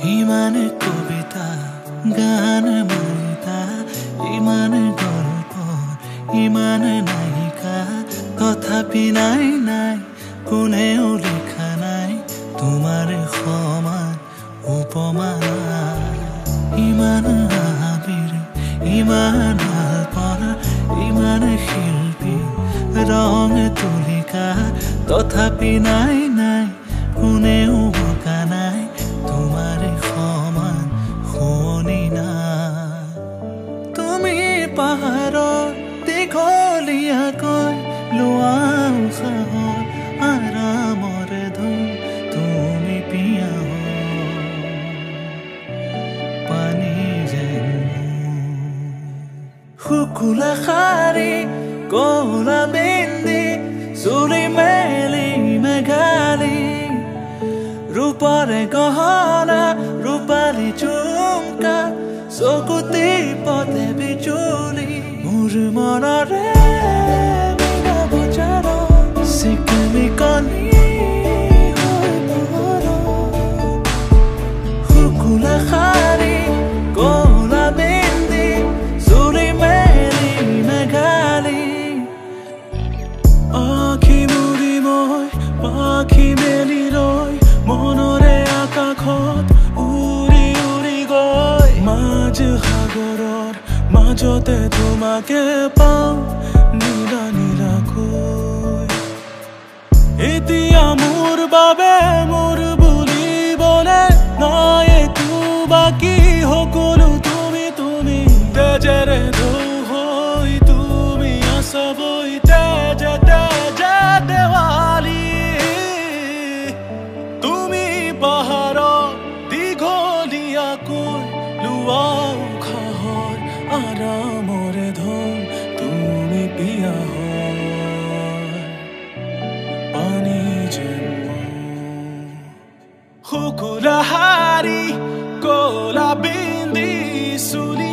ইমান কবিতা গান মাৰিতা ইমান গল্প ইমান নায়িকা তথাপি নাই নাই কোনেও লিখা নাই তোমাৰ সমান উপমা ইমান আবিৰ ইমান আলপনা ইমান শিল্পী ৰং তুলিকা তথাপি নাই নাই কোনেও বকা নাই তোমাৰ সমান শুৱনি না তুমি পাহাৰত দীঘলীয়াকৈ লোৱা উশাহত আৰামৰে ধুম তুমি পিয়া পানী যেন শুকুলা শাৰী কলা বিন্দি চুলি মেলি মেঘালী ৰূপৰে গহনা ৰূপালী ঝুমকা চকুতি পথে বিজুলি মোৰ মনৰে মীনা বজাৰ চিকুমি কণী হৈ পোহৰ শুকুলা শাৰী কলা বিন্দি চুলি মেলি মেঘালী আখি মুদি মই পাখি মেলি ৰয় মনৰে আকাশত উৰি উৰি গৈ মাঝ সাগৰৰ মাজতে তোমাকে পাওঁ নীলা নীলাকৈ এতিয়া মোৰ বাবে মোৰ বুলিবলে নাই একো বাকী সকলো তুমি তুমি তেজেৰে ধৌ হৈ তুমি আছাবৈ তেজে তেজে দেৱালী তুমি পাহাৰত দীঘলীয়াকৈ লোৱা উশাহৰ আৰামৰে ধুম তুমি পিয়া পানী যেন শুকুলা শাৰী কলা বিন্দি চুলি